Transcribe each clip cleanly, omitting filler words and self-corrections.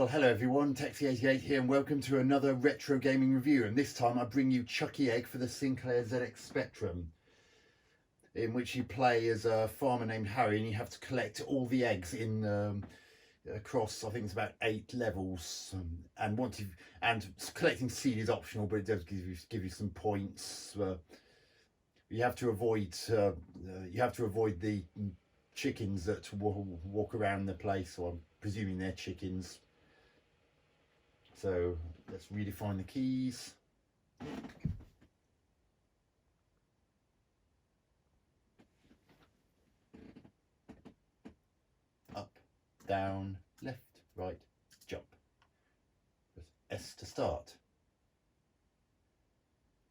Well, hello everyone, Texie88 here and welcome to another retro gaming review, and this time I bring you Chuckie Egg for the Sinclair ZX Spectrum, in which you play as a farmer named Harry and you have to collect all the eggs in across, I think it's about 8 levels, and collecting seed is optional, but it does give you some points. You have to avoid the chickens that walk around the place, or I'm presuming they're chickens. So let's redefine the keys. Up, down, left, right, jump. Press S to start.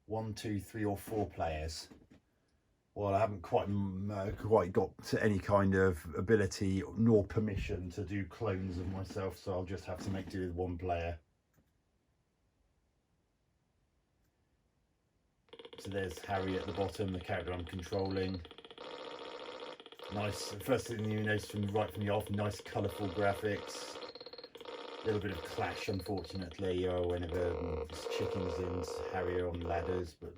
1, 2, 3 or 4 players. Well, I haven't quite got to any kind of ability nor permission to do clones of myself, so I'll just have to make do with 1 player. So there's Harry at the bottom, the character I'm controlling. Nice, first thing you notice right from the off, nice colourful graphics. A little bit of clash, unfortunately, whenever there's chickens and Harry are on ladders, but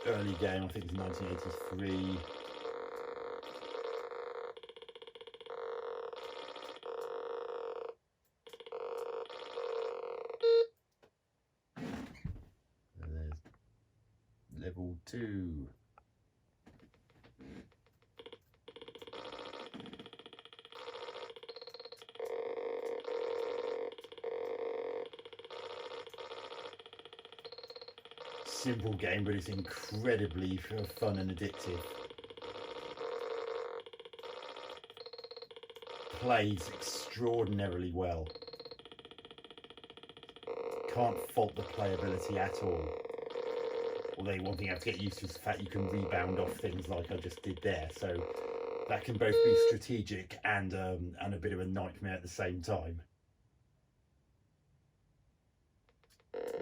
early game, I think it's 1983. Level 2. Simple game, but it's incredibly fun and addictive. Plays extraordinarily well. Can't fault the playability at all. Although one thing you have to get used to is the fact you can rebound off things like I just did there, so that can both be strategic and a bit of a nightmare at the same time.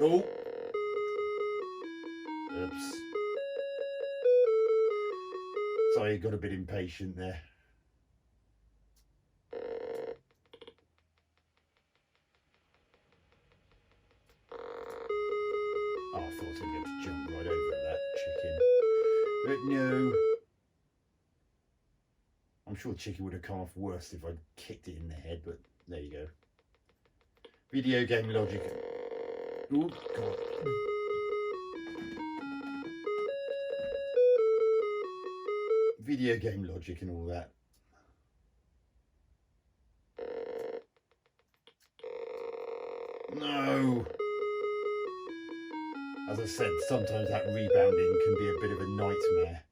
Oh! Oops. Sorry, got a bit impatient there. Oh, I thought I'd be able to jump right over that chicken. But no. I'm sure the chicken would have come off worse if I'd kicked it in the head, but there you go. Video game logic. Oh, God. Video game logic and all that. No! As I said, sometimes that rebounding can be a bit of a nightmare.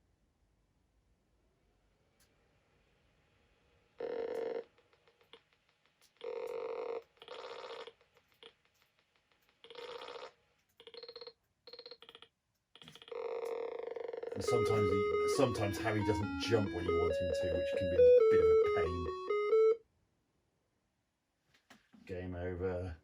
And sometimes Harry doesn't jump when you want him to, which can be a bit of a pain. Game over.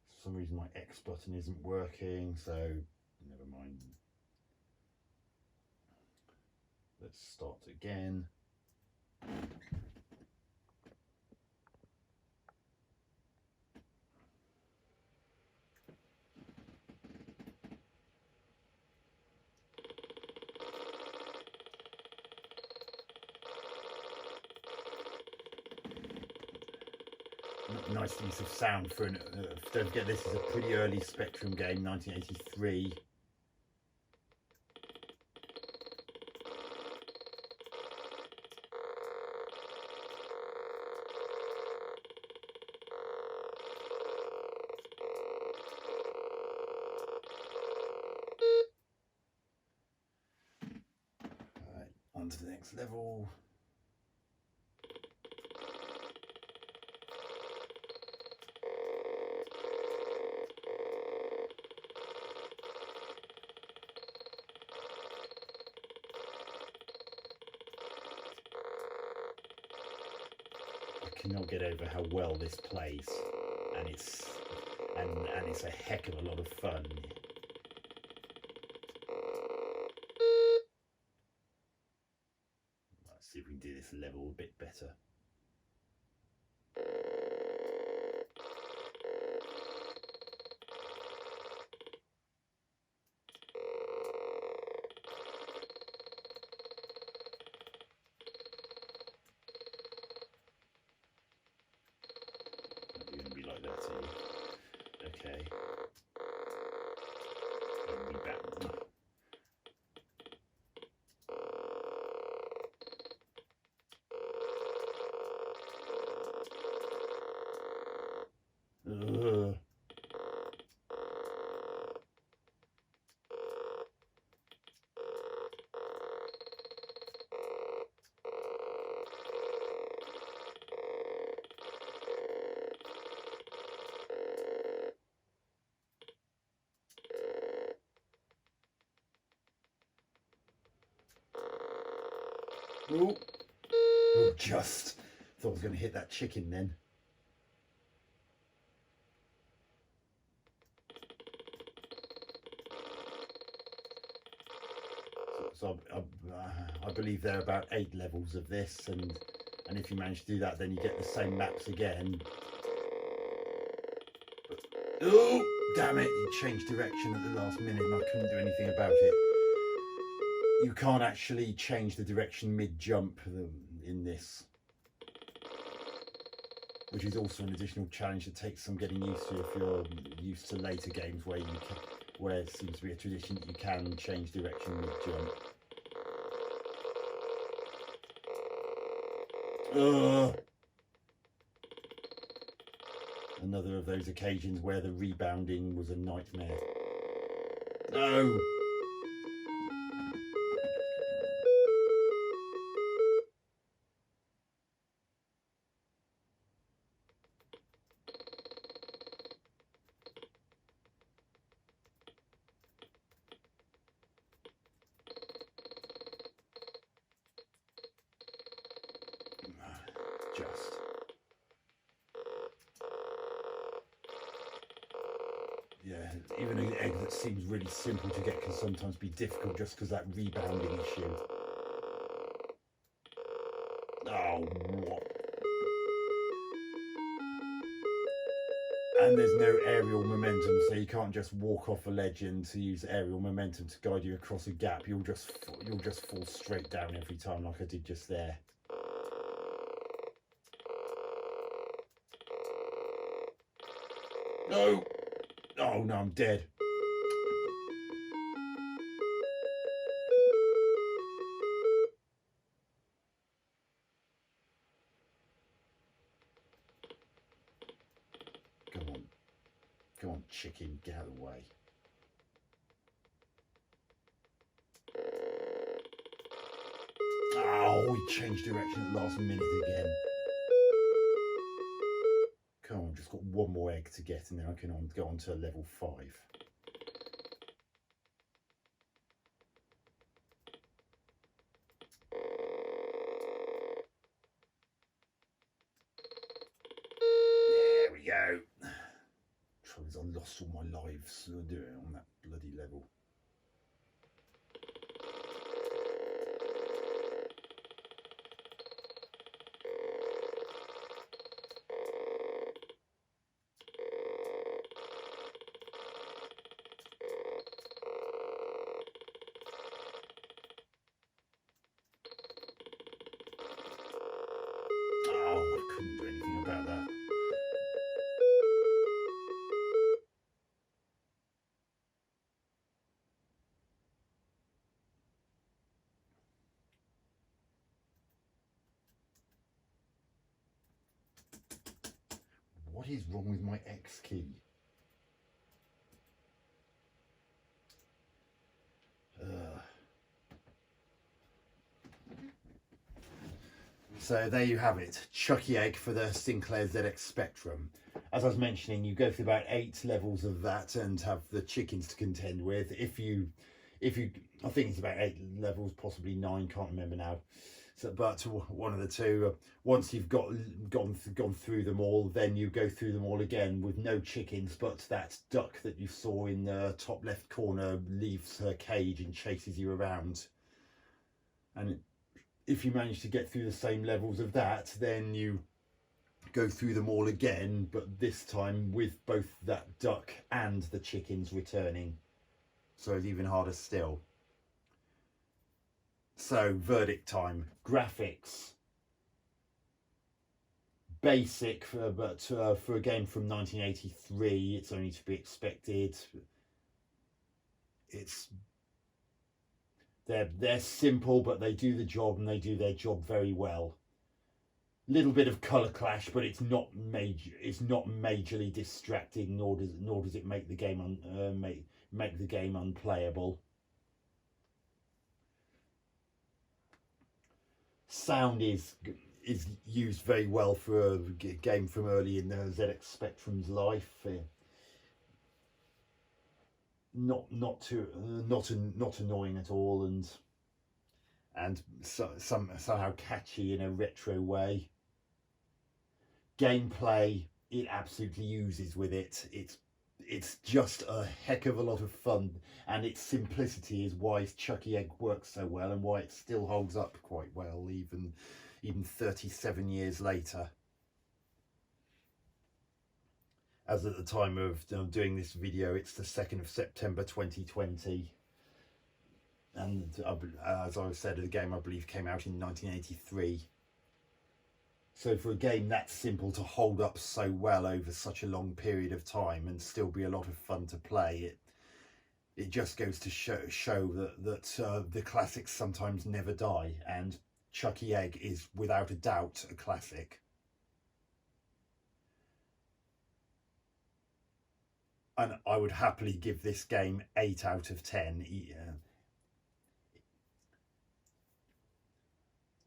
For some reason my X button isn't working, so never mind. Let's start again. Nice use of sound for an. Don't forget, this is a pretty early Spectrum game, 1983. All right, on to the next level. Cannot get over how well this plays, and it's a heck of a lot of fun. do this level a bit better. You're going to be like that, are you? Okay. Rebound. Ugh. Oh, just thought I was going to hit that chicken then. So I believe there are about 8 levels of this, and if you manage to do that, then you get the same maps again. But, oh, damn it! It changed direction at the last minute, and I couldn't do anything about it. You can't actually change the direction mid-jump in this, which is also an additional challenge that takes some getting used to if you're used to later games where it seems to be a tradition that you can change direction mid-jump. Another of those occasions where the rebounding was a nightmare. No! Just. Yeah, even an egg that seems really simple to get can sometimes be difficult just because that rebounding issue. Oh, what? And there's no aerial momentum, so you can't just walk off a ledge and to use aerial momentum to guide you across a gap. You'll just fall straight down every time, like I did just there. No! Oh no, I'm dead. Come on, chicken, get out of the way. Oh, he changed direction at the last minute again. Come on, just got one more egg to get and then I can go on to level 5. There we go. Trouble is I lost all my lives on that bloody level. Couldn't do anything about that. What is wrong with my X key? So there you have it, Chuckie Egg for the Sinclair ZX Spectrum. As I was mentioning, you go through about 8 levels of that and have the chickens to contend with. If you, I think it's about 8 levels, possibly 9, can't remember now. So, but one of the two. Once you've gone through them all, then you go through them all again with no chickens, but that duck that you saw in the top left corner leaves her cage and chases you around. And if you manage to get through the same levels of that, then you go through them all again, but this time with both that duck and the chickens returning, so it's even harder still. So verdict time: graphics basic, but for a game from 1983 it's only to be expected. They're simple, but they do the job, and they do their job very well. Little bit of color clash, but it's not major. It's not majorly distracting, nor does it make the game make the game unplayable. Sound is used very well for a game from early in the ZX Spectrum's life. Not annoying at all, and somehow catchy in a retro way. Gameplay, it absolutely oozes with it. It's just a heck of a lot of fun, and its simplicity is why Chuckie Egg works so well, and why it still holds up quite well even 37 years later. As at the time of doing this video, it's the 2nd of September 2020, and as I said, the game I believe came out in 1983. So for a game that simple to hold up so well over such a long period of time and still be a lot of fun to play, it just goes to show that the classics sometimes never die, and Chuckie Egg is without a doubt a classic. And I would happily give this game 8 out of 10.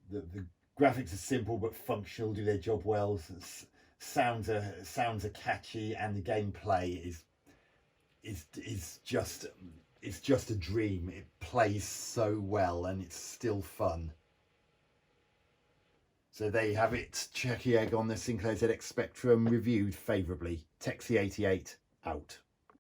The graphics are simple but functional, do their job well. Sounds are catchy, and the gameplay is just a dream. It plays so well, and it's still fun. So there you have it, Chuckie Egg on the Sinclair ZX Spectrum, reviewed favourably. Texie88 out.